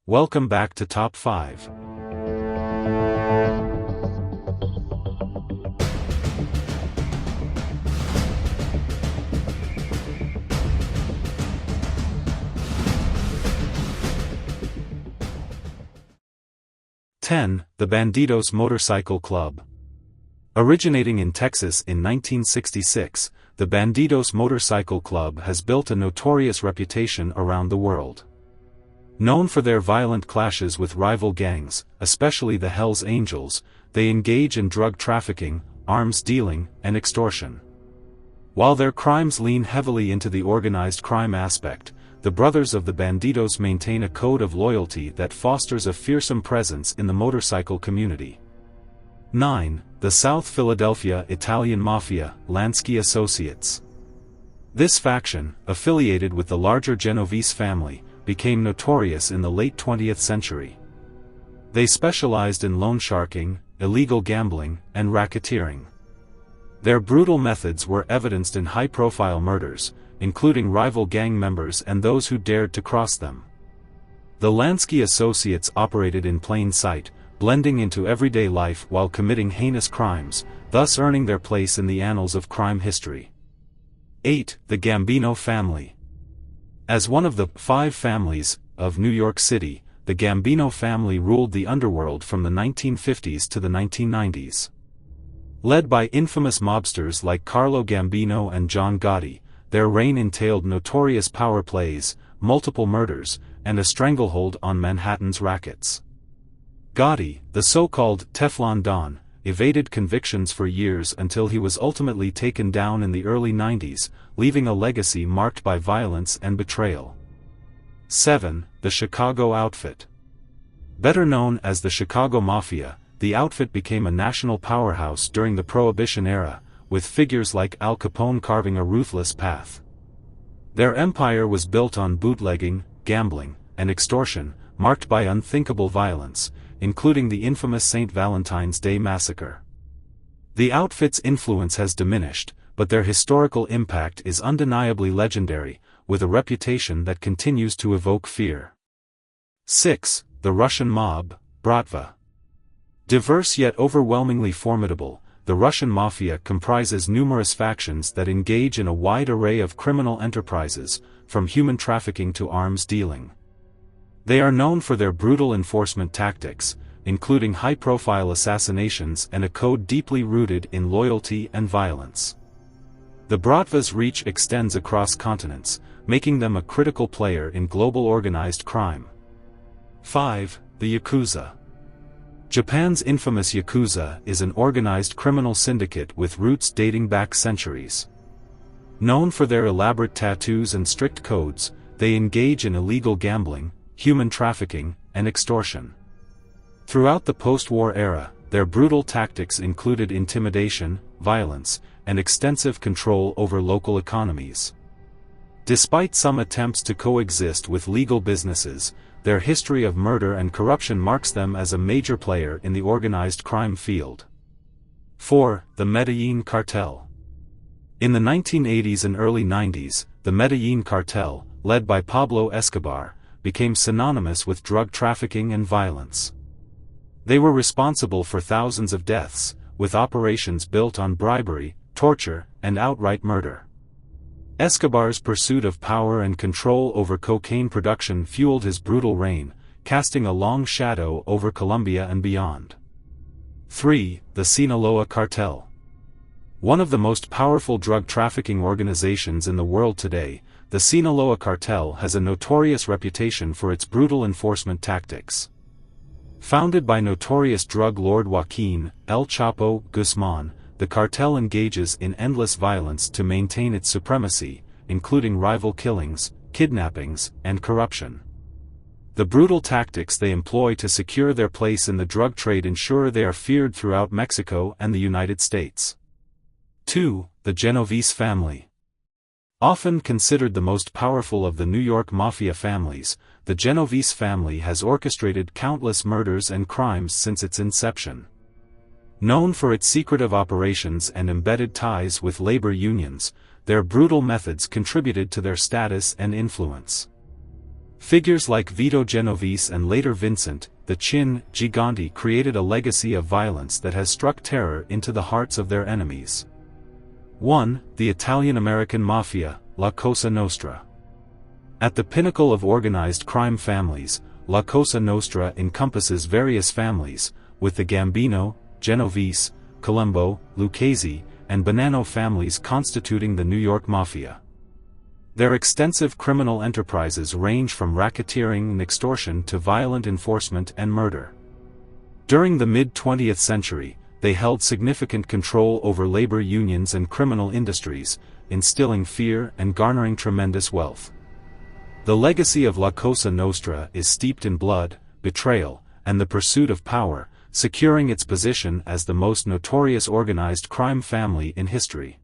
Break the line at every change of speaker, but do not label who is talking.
Welcome back to Top 5. The Bandidos Motorcycle Club. Originating in Texas in 1966, the Bandidos Motorcycle Club has built a notorious reputation around the world. Known for their violent clashes with rival gangs, especially the Hells Angels, they engage in drug trafficking, arms dealing, and extortion. While their crimes lean heavily into the organized crime aspect, the brothers of the Bandidos maintain a code of loyalty that fosters a fearsome presence in the motorcycle community. 9. The South Philadelphia Italian Mafia, Lansky Associates. This faction, affiliated with the larger Genovis family, became notorious in the late 20th century. They specialized in loan sharking, illegal gambling, and racketeering. Their brutal methods were evidenced in high-profile murders, including rival gang members and those who dared to cross them. The Lansky Associates operated in plain sight, blending into everyday life while committing heinous crimes, thus earning their place in the annals of crime history. 8. The Gambino Family. As one of the 5 families of New York City, the Gambino family ruled the underworld from the 1950s to the 1990s. Led by infamous mobsters like Carlo Gambino and John Gotti, their reign entailed notorious power plays, multiple murders, and a stranglehold on Manhattan's rackets. Gotti, the so-called Teflon Don, evaded convictions for years until he was ultimately taken down in the early 90s, leaving a legacy marked by violence and betrayal. 7. The Chicago Outfit. Better known as the Chicago Mafia, the outfit became a national powerhouse during the Prohibition era, with figures like Al Capone carving a ruthless path. Their empire was built on bootlegging, gambling, and extortion, marked by unthinkable violence, including the infamous St. Valentine's Day Massacre. The outfit's influence has diminished, but their historical impact is undeniably legendary, with a reputation that continues to evoke fear. 6. The Russian Mob, Bratva. Diverse yet overwhelmingly formidable, the Russian Mafia comprises numerous factions that engage in a wide array of criminal enterprises, from human trafficking to arms dealing. They are known for their brutal enforcement tactics, including high-profile assassinations and a code deeply rooted in loyalty and violence. The Bratva's reach extends across continents, making them a critical player in global organized crime. 5. The Yakuza. Japan's infamous Yakuza is an organized criminal syndicate with roots dating back centuries. Known for their elaborate tattoos and strict codes, they engage in illegal gambling, human trafficking, and extortion. Throughout the post-war era, their brutal tactics included intimidation, violence, and extensive control over local economies. Despite some attempts to coexist with legal businesses, their history of murder and corruption marks them as a major player in the organized crime field. 4. The Medellin Cartel. In the 1980s and early 90s, the Medellin Cartel, led by Pablo Escobar, became synonymous with drug trafficking and violence. They were responsible for thousands of deaths, with operations built on bribery, torture, and outright murder. Escobar's pursuit of power and control over cocaine production fueled his brutal reign, casting a long shadow over Colombia and beyond. 3. The Sinaloa Cartel. One of the most powerful drug trafficking organizations in the world today, the Sinaloa Cartel has a notorious reputation for its brutal enforcement tactics. Founded by notorious drug lord Joaquin El Chapo Guzman, the cartel engages in endless violence to maintain its supremacy, including rival killings, kidnappings, and corruption. The brutal tactics they employ to secure their place in the drug trade ensure they are feared throughout Mexico and the United States. 2. The Genovis Family. Often considered the most powerful of the New York Mafia families, the Genovis family has orchestrated countless murders and crimes since its inception. Known for its secretive operations and embedded ties with labor unions, their brutal methods contributed to their status and influence. Figures like Vito Genovis and later Vincent, the Chin Gigante created a legacy of violence that has struck terror into the hearts of their enemies. 1. The Italian-American Mafia, La Cosa Nostra. At the pinnacle of organized crime families, La Cosa Nostra encompasses various families, with the Gambino, Genovis, Colombo, Lucchese, and Bonanno families constituting the New York Mafia. Their extensive criminal enterprises range from racketeering and extortion to violent enforcement and murder. During the mid-20th century, they held significant control over labor unions and criminal industries, instilling fear and garnering tremendous wealth. The legacy of La Cosa Nostra is steeped in blood, betrayal, and the pursuit of power, securing its position as the most notorious organized crime family in history.